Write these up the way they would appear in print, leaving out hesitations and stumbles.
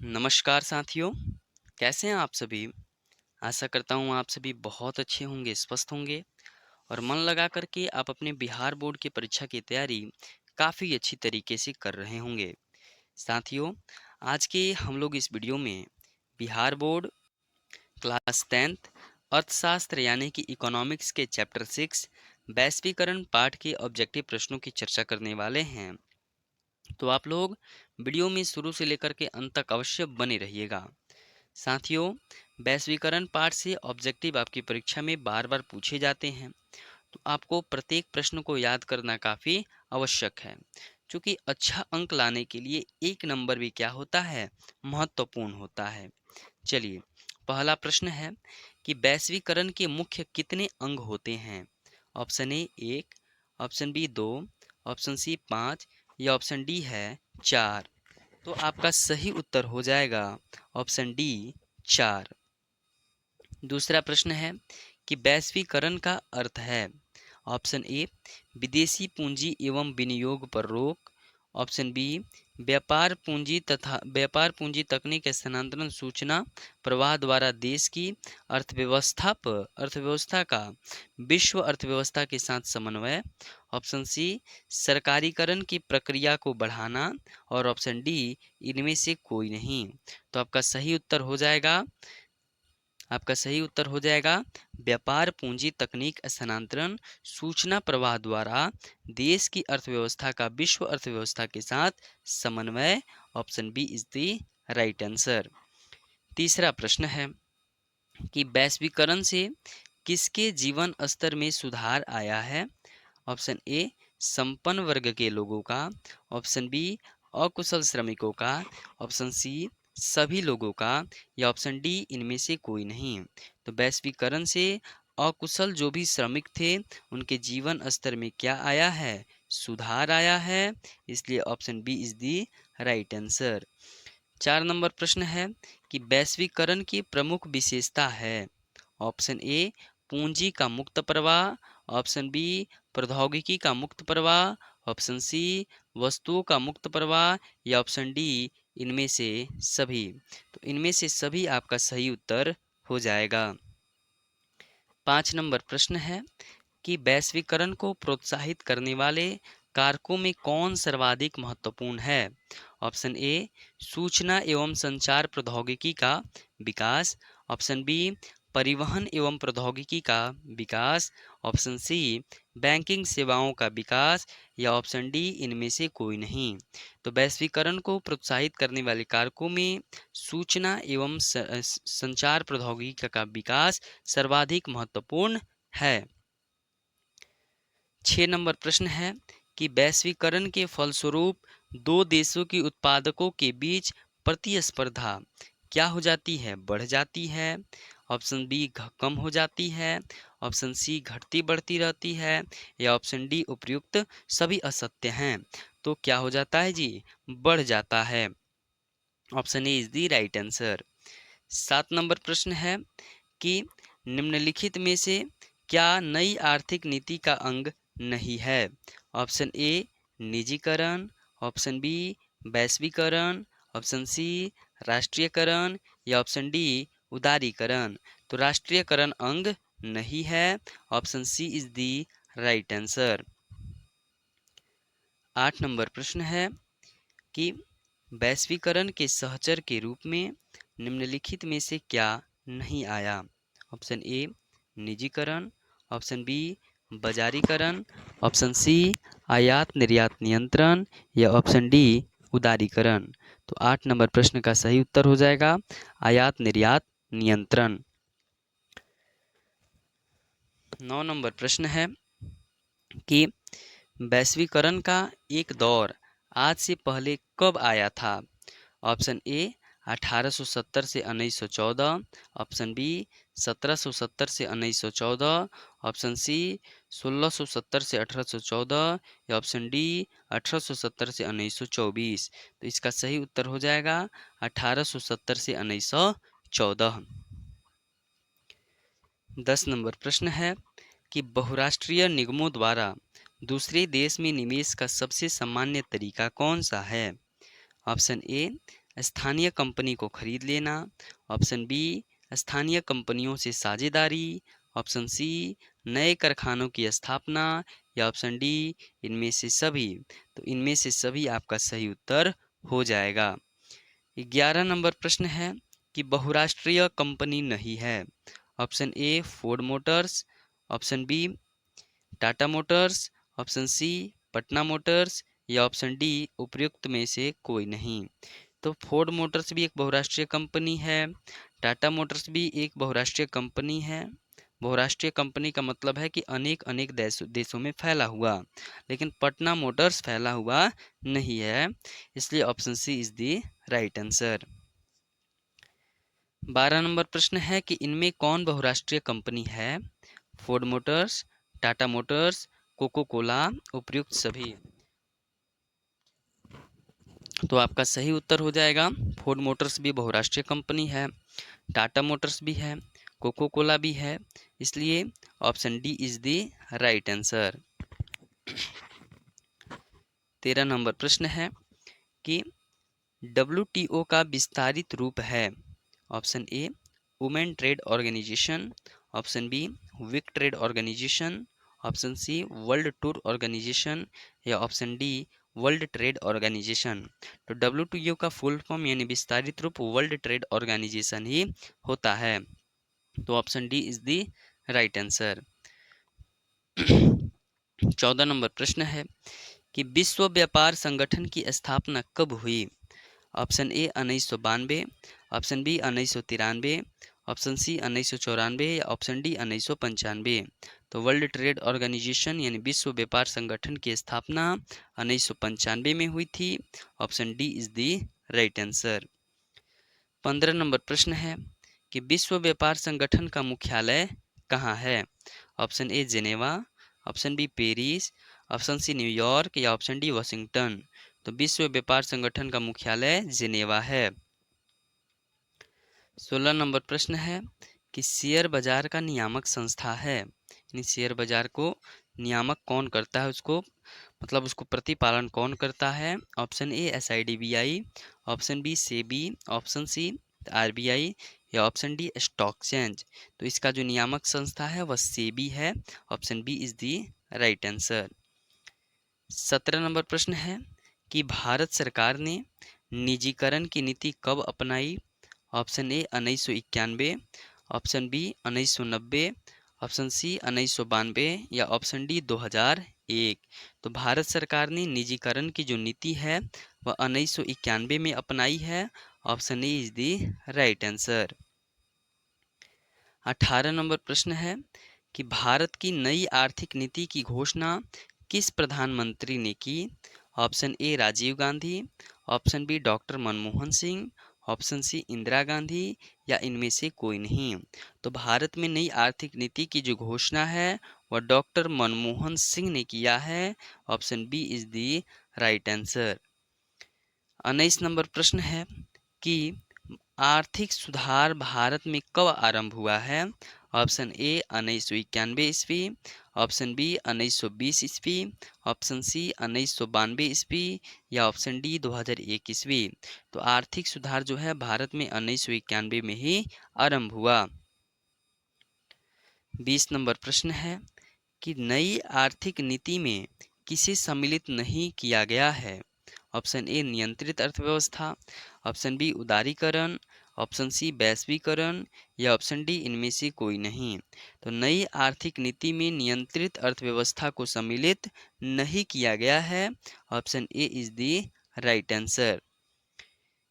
नमस्कार साथियों, कैसे हैं आप सभी? आशा करता हूँ आप सभी बहुत अच्छे होंगे, स्वस्थ होंगे और मन लगा कर के आप अपने बिहार बोर्ड की परीक्षा की तैयारी काफ़ी अच्छी तरीके से कर रहे होंगे। साथियों, आज के हम लोग इस वीडियो में बिहार बोर्ड क्लास 10th अर्थशास्त्र यानी कि इकोनॉमिक्स के चैप्टर 6 वैश्वीकरण पाठ के ऑब्जेक्टिव प्रश्नों की चर्चा करने वाले हैं। तो आप लोग वीडियो में शुरू से लेकर के अंत तक अवश्य बने रहिएगा। साथियों, वैश्वीकरण पाठ से ऑब्जेक्टिव आपकी परीक्षा में बार बार पूछे जाते हैं, तो आपको प्रत्येक प्रश्न को याद करना काफ़ी आवश्यक है, क्योंकि अच्छा अंक लाने के लिए एक नंबर भी क्या होता है, महत्वपूर्ण होता है। चलिए, पहला प्रश्न है कि वैश्वीकरण के मुख्य कितने अंग होते हैं? Option A 1, option B 2, option C 5 या ऑप्शन डी है 4। तो आपका सही उत्तर हो जाएगा ऑप्शन डी 4। दूसरा प्रश्न है कि वैश्वीकरण का अर्थ है। ऑप्शन ए विदेशी पूंजी एवं विनियोग पर रोक, ऑप्शन बी व्यापार पूंजी तकनीक स्थानांतरण सूचना प्रवाह द्वारा देश की अर्थव्यवस्था का विश्व अर्थव्यवस्था के साथ समन्वय, ऑप्शन सी सरकारीकरण की प्रक्रिया को बढ़ाना और ऑप्शन डी इनमें से कोई नहीं। तो आपका सही उत्तर हो जाएगा व्यापार पूंजी तकनीक स्थानांतरण सूचना प्रवाह द्वारा देश की अर्थव्यवस्था का विश्व अर्थव्यवस्था के साथ समन्वय। Option B is the right answer. तीसरा प्रश्न है कि वैश्वीकरण से किसके जीवन स्तर में सुधार आया है? ऑप्शन ए संपन्न वर्ग के लोगों का, ऑप्शन बी अकुशल श्रमिकों का, ऑप्शन सी सभी लोगों का या ऑप्शन डी इनमें से कोई नहीं। तो वैश्वीकरण से अकुशल जो भी श्रमिक थे उनके जीवन स्तर में क्या आया है? सुधार आया है। इसलिए option B is the right answer. 4 नंबर प्रश्न है कि वैश्वीकरण की प्रमुख विशेषता है। ऑप्शन ए पूंजी का मुक्त प्रवाह, ऑप्शन बी प्रौद्योगिकी का मुक्त प्रवाह, ऑप्शन सी वस्तुओं का मुक्त प्रवाह या ऑप्शन डी इनमें से सभी। तो इनमें से सभी आपका सही उत्तर हो जाएगा। 5 नंबर प्रश्न है कि वैश्वीकरण को प्रोत्साहित करने वाले कारकों में कौन सर्वाधिक महत्वपूर्ण है? ऑप्शन ए सूचना एवं संचार प्रौद्योगिकी का विकास, ऑप्शन बी परिवहन एवं प्रौद्योगिकी का विकास, ऑप्शन सी बैंकिंग सेवाओं का विकास या ऑप्शन डी इनमें से कोई नहीं। तो वैश्वीकरण को प्रोत्साहित करने वाले कारकों में सूचना एवं संचार प्रौद्योगिकी का विकास सर्वाधिक महत्वपूर्ण है। 6 नंबर प्रश्न है कि वैश्वीकरण के फलस्वरूप दो देशों की उत्पादकों के बीच प्रतिस्पर्धा क्या हो जाती है? बढ़ जाती है। ऑप्शन बी कम हो जाती है, ऑप्शन सी घटती बढ़ती रहती है या ऑप्शन डी उपयुक्त सभी असत्य हैं। तो क्या हो जाता है जी? बढ़ जाता है। Option A is the right answer. 7 number प्रश्न है कि निम्नलिखित में से क्या नई आर्थिक नीति का अंग नहीं है? ऑप्शन ए निजीकरण, ऑप्शन बी वैश्वीकरण, ऑप्शन सी राष्ट्रीयकरण या ऑप्शन डी उदारीकरण। तो राष्ट्रीयकरण अंग नहीं है। Option C is the right answer. 8 नंबर प्रश्न है कि वैश्वीकरण के सहचर के रूप में निम्नलिखित में से क्या नहीं आया? ऑप्शन ए निजीकरण, ऑप्शन बी बाजारीकरण, ऑप्शन सी आयात निर्यात नियंत्रण या ऑप्शन डी उदारीकरण। तो 8 नंबर प्रश्न का सही उत्तर हो जाएगा आयात निर्यात नियंत्रण। 9 नंबर प्रश्न है कि वैश्वीकरण का एक दौर आज से पहले कब आया था? ऑप्शन ए 1870 से 1914, ऑप्शन बी 1770 से 1914, ऑप्शन सी 1670 से 1814 या ऑप्शन डी 1870 से 1924। तो इसका सही उत्तर हो जाएगा 1870 से 1914। 10 नंबर प्रश्न है कि बहुराष्ट्रीय निगमों द्वारा दूसरे देश में निवेश का सबसे सामान्य तरीका कौन सा है? ऑप्शन ए स्थानीय कंपनी को खरीद लेना। ऑप्शन बी, स्थानीय कंपनियों से साझेदारी। ऑप्शन सी, नए कारखानों की स्थापना। या ऑप्शन डी, इनमें से सभी। तो इनमें से सभी आपका सही उत्तर हो जाएगा। 11 नंबर प्रश्न है कि बहुराष्ट्रीय कंपनी नहीं है। Option A, Ford Motors. Option B, Tata Motors. Option C, Patna Motors. या ऑप्शन डी, उपयुक्त में से कोई नहीं। तो फोर्ड मोटर्स भी एक बहुराष्ट्रीय कंपनी है, टाटा मोटर्स भी एक बहुराष्ट्रीय कंपनी है। बहुराष्ट्रीय कंपनी का मतलब है कि अनेक अनेक देशों में फैला हुआ, लेकिन पटना मोटर्स फैला हुआ नहीं है, इसलिए option C is the right answer. 12 नंबर प्रश्न है कि इनमें कौन बहुराष्ट्रीय कंपनी है। Ford Motors, Tata Motors, Coca Cola, उपयुक्त सभी। तो आपका सही उत्तर हो जाएगा फोर्ड मोटर्स भी बहुराष्ट्रीय कंपनी है, टाटा मोटर्स भी है, कोको कोला भी है, इसलिए option D is the right answer. 13 नंबर प्रश्न है कि डब्ल्यूटीओ का विस्तारित रूप है। Option A, women trade organisation. Option B, week trade organisation. Option C, world tour organisation. या option D, world trade organisation. तो डब्ल्यूटीओ का फुल फॉर्म यानी विस्तारित रूप वर्ल्ड ट्रेड ऑर्गेनाइजेशन ही होता है। तो option D is the right answer. 14 number प्रश्न है कि विश्व व्यापार संगठन की स्थापना कब हुई। Option A 1992, option B 1993, option C 1994 या ऑप्शन डी 1995। तो वर्ल्ड ट्रेड ऑर्गेनाइजेशन यानी विश्व व्यापार संगठन की स्थापना 1995 में हुई थी। Option D is the right answer. 15 number प्रश्न है कि विश्व व्यापार संगठन का मुख्यालय कहाँ है। Option A Geneva, option B Paris, option C New York या ऑप्शन डी वाशिंगटन। तो विश्व व्यापार संगठन का मुख्यालय जेनेवा है। 16 नंबर प्रश्न है कि शेयर बाजार का नियामक संस्था है, यानी शेयर बाजार को नियामक कौन करता है, उसको मतलब उसको प्रतिपालन कौन करता है। Option A SIDBI, option B SEBI, option C RBI या ऑप्शन डी स्टॉक एक्सचेंज। तो इसका जो नियामक संस्था है वह सेबी है। Option B is the right answer. 17 नंबर प्रश्न है कि भारत सरकार ने निजीकरण की नीति कब अपनाई। Option A 1991, option B 1990, option C 1992 या ऑप्शन डी 2001। तो भारत सरकार ने निजीकरण की जो नीति है वह 1991 में अपनाई है। Option A is the right answer. 18 number प्रश्न है कि भारत की नई आर्थिक नीति की घोषणा किस प्रधानमंत्री ने की। Option A Rajiv Gandhi, option B doctor Manmohan Singh, option C Indira Gandhi या इनमें से कोई नहीं। तो भारत में नई आर्थिक नीति की जो घोषणा है वह डॉक्टर मनमोहन सिंह ने किया है। Option B is the right answer. 19 नंबर प्रश्न है कि आर्थिक सुधार भारत में कब आरंभ हुआ है। ऑप्शन ए 1991 ईस्वी, ऑप्शन बी 1920 ईस्वी, ऑप्शन सी 1992 ईस्वी या ऑप्शन डी 2001 ईस्वी। तो आर्थिक सुधार जो है भारत में 1991 में ही आरंभ हुआ। 20 नंबर प्रश्न है कि नई आर्थिक नीति में किसे सम्मिलित नहीं किया गया है। ऑप्शन ए नियंत्रित अर्थव्यवस्था, ऑप्शन बी उदारीकरण, ऑप्शन सी वैश्वीकरण या ऑप्शन डी इनमें से कोई नहीं। तो नई आर्थिक नीति में नियंत्रित अर्थव्यवस्था को सम्मिलित नहीं किया गया है। Option A is the right answer.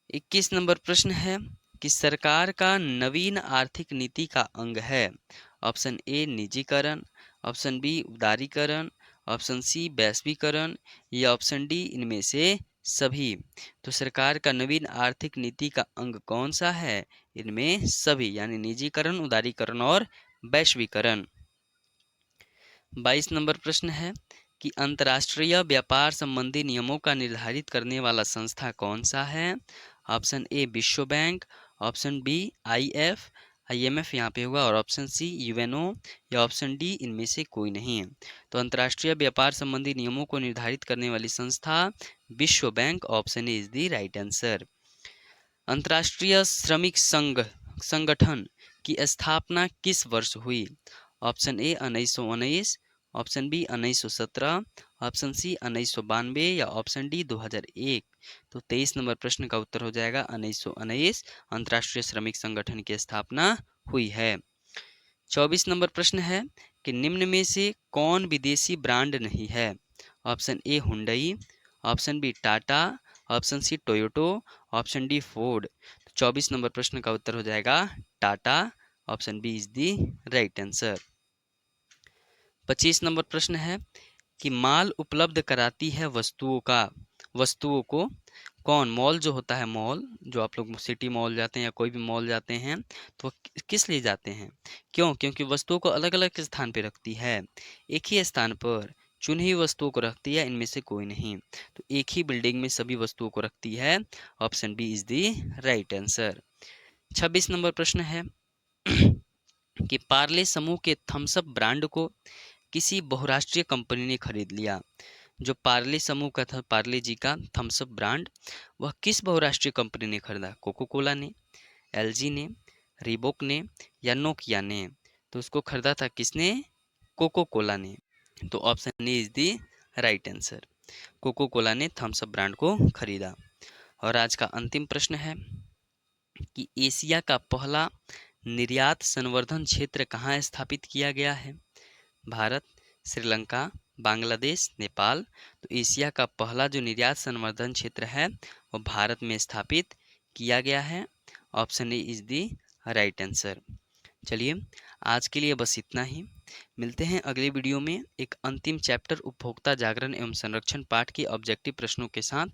21 number प्रश्न है कि सरकार का नवीन आर्थिक नीति का अंग है। ऑप्शन ए निजीकरण, ऑप्शन बी उदारीकरण, ऑप्शन सी वैश्वीकरण या ऑप्शन डी इनमें से सभी। तो सरकार का नवीन आर्थिक नीति का अंग कौन सा है। इनमें सभी यानी निजीकरण, उदारीकरण और वैश्वीकरण। 22 नंबर प्रश्न है कि अंतर्राष्ट्रीय व्यापार संबंधी नियमों का निर्धारित करने वाला संस्था कौन सा है। ऑप्शन ए विश्व बैंक, ऑप्शन बी IMF यहाँ पे होगा और ऑप्शन सी UNO या ऑप्शन डी इनमें से कोई नहीं। तो अंतर्राष्ट्रीय व्यापार संबंधी नियमों को निर्धारित करने वाली संस्था विश्व bank. Option A is the right answer. अंतर्राष्ट्रीय श्रमिक संगठन की स्थापना किस वर्ष हुई? Option A 1919, option B 1917, option C 1992 या ऑप्शन डी 2001। तो 23 नंबर प्रश्न का उत्तर हो जाएगा 1919। अंतर्राष्ट्रीय श्रमिक संगठन की स्थापना हुई है। 24 नंबर प्रश्न है कि निम्न में से कौन विदेशी ब्रांड नहीं है? Option A Hyundai, option B Tata, option C Toyota, option D Ford. 24 नंबर प्रश्न का उत्तर हो जाएगा Tata. Option B is the right answer. 25 नंबर प्रश्न है कि माल उपलब्ध कराती है वस्तुओं को कौन? मॉल जो होता है, मॉल जो आप लोग सिटी मॉल जाते हैं या कोई भी मॉल जाते हैं तो किस लिए जाते हैं? क्यों? क्योंकि वस्तुओं को अलग अलग स्थान पे रखती है, एक ही स्थान पर चुनी हुई वस्तुओं को रखती है, इनमें से कोई नहीं। तो एक ही बिल्डिंग में सभी वस्तुओं को रखती है। Option B is the right answer. 26 नंबर प्रश्न है कि पार्ले समूह के थम्स अप ब्रांड को किसी बहुराष्ट्रीय कंपनी ने खरीद लिया। जो पार्ले समूह का था, पार्ले जी का थम्स अप ब्रांड, वह किस बहुराष्ट्रीय कंपनी ने खरीदा? कोको कोला ने, एलजी ने, रीबोक ने या नोकिया ने? तो उसको खरीदा था किसने? कोको कोला ने। तो option A is the right answer. Coca Cola ने थम्स अप ब्रांड को खरीदा। और आज का अंतिम प्रश्न है कि एशिया का पहला निर्यात संवर्धन क्षेत्र कहाँ स्थापित किया गया है? भारत, श्रीलंका, बांग्लादेश, नेपाल। तो एशिया का पहला जो निर्यात संवर्धन क्षेत्र है वो भारत में स्थापित किया गया है। Option A is the right answer. चलिए आज के लिए बस इतना ही। मिलते हैं अगले वीडियो में एक अंतिम चैप्टर उपभोक्ता जागरण एवं संरक्षण पाठ के ऑब्जेक्टिव प्रश्नों के साथ।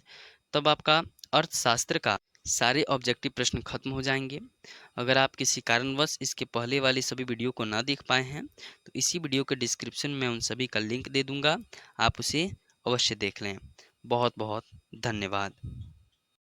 तब आपका अर्थशास्त्र का सारे ऑब्जेक्टिव प्रश्न खत्म हो जाएंगे। अगर आप किसी कारणवश इसके पहले वाली सभी वीडियो को ना देख पाए हैं तो इसी वीडियो के डिस्क्रिप्शन में उन सभी का लिंक दे दूंगा, आप उसे अवश्य देख लें। बहुत बहुत धन्यवाद।